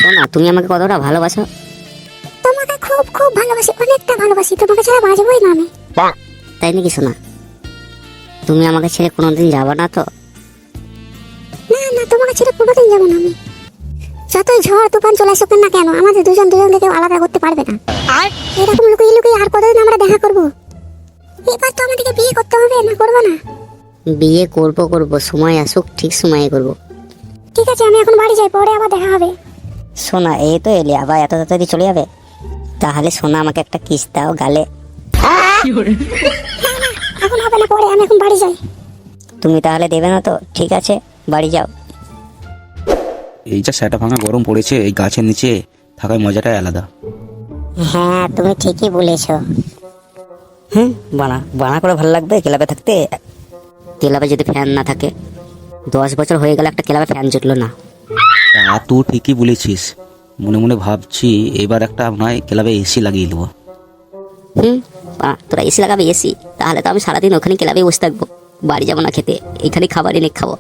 সোনা, তুমি আমাকে কতটা ভালোবাসো? তোমাকে খুব খুব ভালোবাসি, অনেকটা ভালোবাসি, তোমাকে ছাড়া বাঁচবই না আমি। তাই নাকি সোনা? তুমি আমাকে ছেড়ে কোনোদিন যাবে না তো? না না, তোমাকে ছেড়ে কোনোদিন যাবো না আমি। যতই ঝড় তুফান চলে আসুক না কেন, আমাদের দুজন দুজনকে আলাদা করতে পারবে না। আর এরকম লুকিয়ে লুকিয়ে আর কতদিন আমরা দেখা করব? এবার তো আমাদেরকে বিয়ে করতে হবে, না করবো না? বিয়ে করব, সময় আসুক, ঠিক সময়ে করব। ঠিক আছে, আমি এখন বাড়ি যাই, পরে আবার দেখা হবে। সোনা, এই তো এলি, আবার এত তাড়াতাড়ি চলে যাবে? তাহলে সোনা আমাকে একটা কিস দাও গালে। এখন হবে না, পরে, আমি এখন বাড়ি যাই। তুমি তাহলে দেবে না তো? ঠিক আছে, বাড়ি যাও। এই যা সেটা ভাঙা গরম পড়েছে, এই গাছের নিচে থাকার মজাটাই আলাদা। হ্যাঁ, তুমি ঠিকই বলেছো। বানা বানা করে ভালো লাগবে ক্লাবে থাকতে। ক্লাবে যদি ফ্যান না থাকে, 10 বছর হয়ে গেল একটা ক্লাবে ফ্যান জুটলো না। তা তুই ঠিকই বলেছিস, মনে মনে ভাবছি এবার একটা নয় ক্লাবে এসি লাগিয়ে দেবো। তোরা এসি লাগাবি? এসি? তাহলে তো আমি সারাদিন ওখানে ক্লাবে বসে থাকবো, বাড়ি যাবো না খেতে, এখানে খাবার এনে খাবো।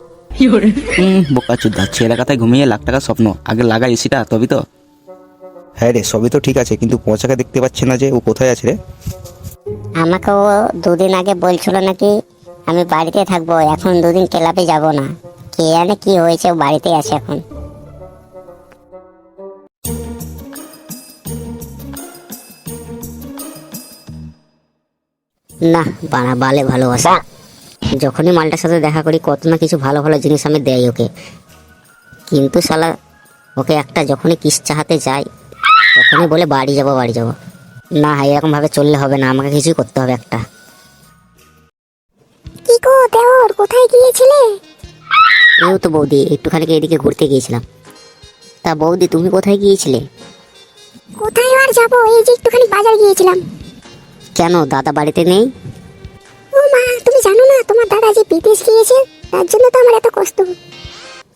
বোকা চুদা, ছেলে কথায় ঘুমিয়ে লাখ টাকার স্বপ্ন, আগে লাগা এসিটা তবে তো। হ্যাঁ রে, সবই তো ঠিক আছে, কিন্তু পৌঁছাকে দেখতে পাচ্ছি না যে, ও কোথায় আছে রে? আমাকে ও 2 দিন আগে বলছিল নাকি আমি বাড়িতে থাকবো, এখন 2 দিন ক্লাবে যাব না। কে জানে কি হয়েছে, ও বাড়িতে আছে এখন। না, বানা বালে ভালোবাসা। যখনই মালটার সাথে দেখা করি কত না কিছু ভালো ভালো জিনিস আমি দেই ওকে, কিন্তু শালা ওকে একটা যখনই কিস চাহাতে যাই তখনই বলে বাড়ি যাব বাড়ি যাব। না, এরকম ভাবে চললে হবে না, আমাকে কিছুই করতে হবে একটা। কি গো দেওর, কোথায় গিয়েছিলে? এই তো বৌদি, একটুখানি এদিকে ঘুরতে গিয়েছিলাম। তা বৌদি, তুমি কোথায় গিয়েছিলে? কোথায় আর যাবো, এই যে একটুখানি বাজার গিয়েছিলাম। কেন, দাদা বাড়িতে নেই? ও মা, তুমি জানো না তোমার দাদা যে বিদেশ গিয়েছে, তার জন্য তো আমার এত কষ্ট।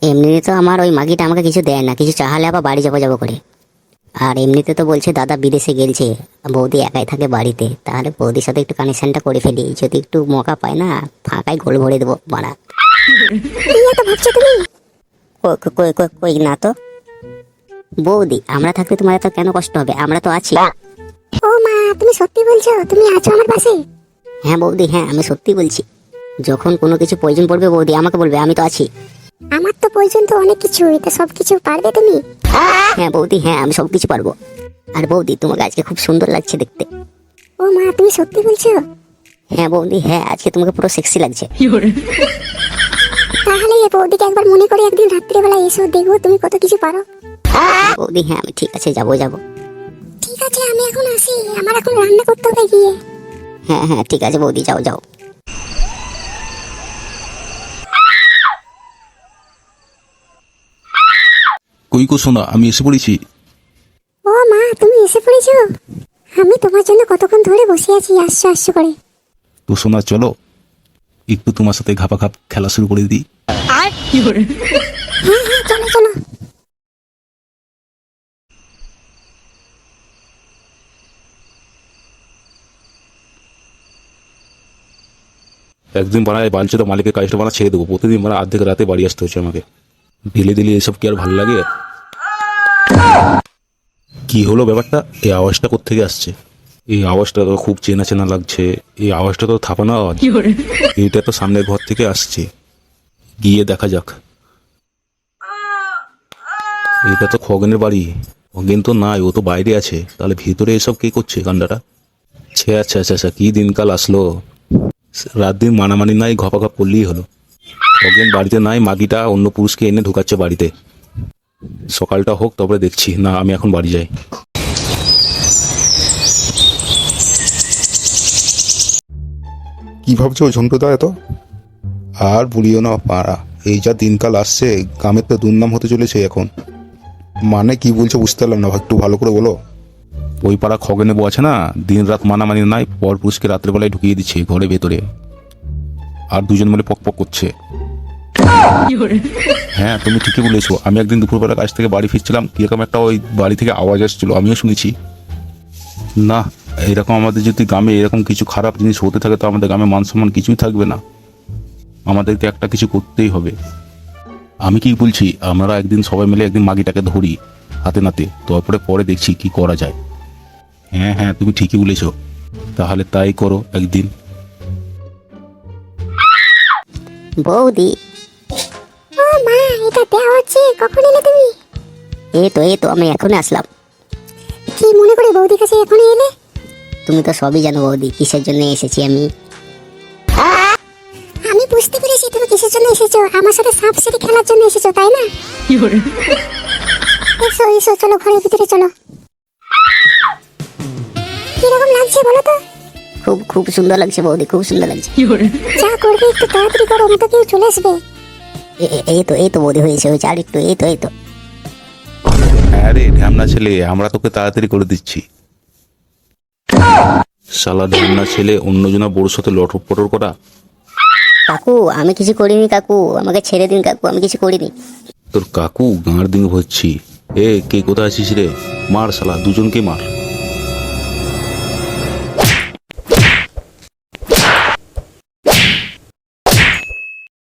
এমনিতে তো আমার ওই মাগিটা আমাকে কিছু দেয় না, কিছু চাহালে আবার বাড়ি যাবো যাবো করে। আর এমনিতে তো বলছে দাদা বিদেশে গেলছে, বৌদি একাই থাকে বাড়িতে, তাহলে বৌদির সাথে একটু কানেকশনটা করে ফেলি, যদি একটু মৌকা পায় না ফাঁকায় গোল ভরে দেবো বাড়া। কি এত ভাবছো তুমি? কই না তো বৌদি, আমরা থাকতে তোমার এত কেন কষ্ট হবে, আমরা তো আছি। ও মা, তুমি সত্যি বলছো? তুমি আছো আমার পাশে? হ্যাঁ বৌদি, হ্যাঁ আমি সত্যি বলছি। যখন কোনো কিছু প্রয়োজন পড়বে বৌদি আমাকে বলবে, আমি তো আছি। আমার তো প্রয়োজন তো অনেক কিছু, এটা সব কিছু পারবে তুমি? হ্যাঁ বৌদি, হ্যাঁ আমি সব কিছু পারবো। আর বৌদি, তোমাকে আজকে খুব সুন্দর লাগছে দেখতে। ও মা, তুমি সত্যি বলছো? হ্যাঁ বৌদি, হ্যাঁ আজকে তোমাকে পুরো সেক্সি লাগছে। তাহলে এই বৌদিকে একবার মনে করে একদিন রাত্রিবেলা এসো, দেখবো তুমি কত কিছু পারো। বৌদি হ্যাঁ, আমি ঠিক আছে, যাবো যাবো। ঠিক আছে, আমি এখন আসি, আমার এখন রান্না করতে হবে গিয়ে। হ্যাঁ হ্যাঁ ঠিক আছে বৌদি, যাও যাও। কই গো সোনা, আমি এসে পড়েছি। ও মা, তুমি এসে পড়েছো? আমি তোমার জন্য কতক্ষণ ধরে বসে আছি, আসছো আসছো করে। তো সোনা চলো একটু তোমার সাথে ঘাপা ঘাপ খেলা শুরু করে দিই। হ্যাঁ হ্যাঁ, চলো চলো। একদিন বানায় বাঞ্ছে তো মালিকের কাজটা বানা ছেড়ে দেবো, প্রতিদিন মানে অর্ধেক রাতে বাড়ি আসতে হচ্ছে আমাকে। ঢিলে দিলে এসব কি আর ভালো লাগে? কি হলো ব্যাপারটা? এই আওয়াজটা কোত্থেকে আসছে? এই আওয়াজটা তো খুব চেনা চেনা লাগছে। এই আওয়াজটা তো থাপানো আওয়াজ, এইটা তো সামনের ঘর থেকে আসছে। গিয়ে দেখা যাক। এটা তো খগেনের বাড়ি। খগেন তো নাই, ও তো বাইরে আছে। তাহলে ভিতরে এসব কে করছে কাণ্ডাটা? আচ্ছা আচ্ছা আচ্ছা, কি দিনকাল আসলো। রাত দিন মানামানি নাই, ঘপাঘপ করলেই হলো। খগেন বাড়িতে নাই, মাগিটা অন্য পুরুষকে এনে ঢুকাচ্ছে বাড়িতে। সকালটা হোক তবে দেখছি। না, আমি এখন বাড়ি যাই। কি ভাবছো ঝন্টুদা এত? আর বলিও না পাড়া, এই যা দিনকাল আসছে, গ্রামের তো দুর্নাম হতে চলেছে এখন। মানে কি বলছো বুঝতে পারলাম না, একটু ভালো করে বলো। ওই পাড়া খগেনে বউ আছে না, দিন রাত মানামানি নাই, পর পুরুষকে রাত্রেবেলায় ঢুকিয়ে দিচ্ছে ঘরে ভেতরে, আর দুজন মিলে পক পক করছে। হ্যাঁ তুমি ঠিকই বলেছো, আমি একদিন দুপুরবেলা কাছ থেকে বাড়ি ফিরছিলাম, কিরকম একটা ওই বাড়ি থেকে আওয়াজ আসছিল, আমিও শুনেছি। না, এরকম আমাদের যদি গ্রামে এরকম কিছু খারাপ জিনিস হতে থাকে তো আমাদের গ্রামে মান সম্মান কিছুই থাকবে না। আমাদেরকে একটা কিছু করতেই হবে। আমি কি বলছি, আমরা একদিন সবাই মিলে একদিন মাগিটাকে ধরি, হাতে নাতে, তারপরে পরে দেখছি কি করা যায়। হ্যাঁ হ্যাঁ, তুমি ঠিকই বলেছ, তাহলে তাই করো একদিন। বৌদি, ও মা, এটা দেওয়া হচ্ছে, কখন এলে তুমি? এই তো আমি এখনই আসলাম। কি মনে করে বৌদির কাছে এখনই এলে? তুমি তো সবই জানো বৌদি, কিসের জন্য এসেছি আমি। আমি বুঝতে পেরেছি তুমি কিসের জন্য এসেছো, আমার সাথে সাপ সিঁড়ি খেলার জন্য এসেছো, তাই না? এসো এসো, চলো ঘরের ভিতরে চলো। কিরকম লাগছে বলো তো? খুব খুব সুন্দর লাগছে বৌদি, খুব সুন্দর লাগছে। যা করবে একটু তাড়াতাড়ি করো, আমি তো কেউ চলে আসবে। এই তো বৌদি হয়েছে, হয়েছে, আর একটু, এই তো। হ্যাঁ রে ঢ্যামনা ছেলে, আমরা তোকে তাড়াতাড়ি করে দিচ্ছি। শালা ঢ্যামনা ছেলে, অন্যজনা বড়োর সাথে লটর পটর করা। কাকু আমি কিছু করিনি কাকু, আমাকে ছেড়ে দিন কাকু, আমি কিছু করিনি। তোর কাকু গাঁড় দিন ভরছি। কে কোথায় আছিস রে? মার শালা, দুজনকে মার।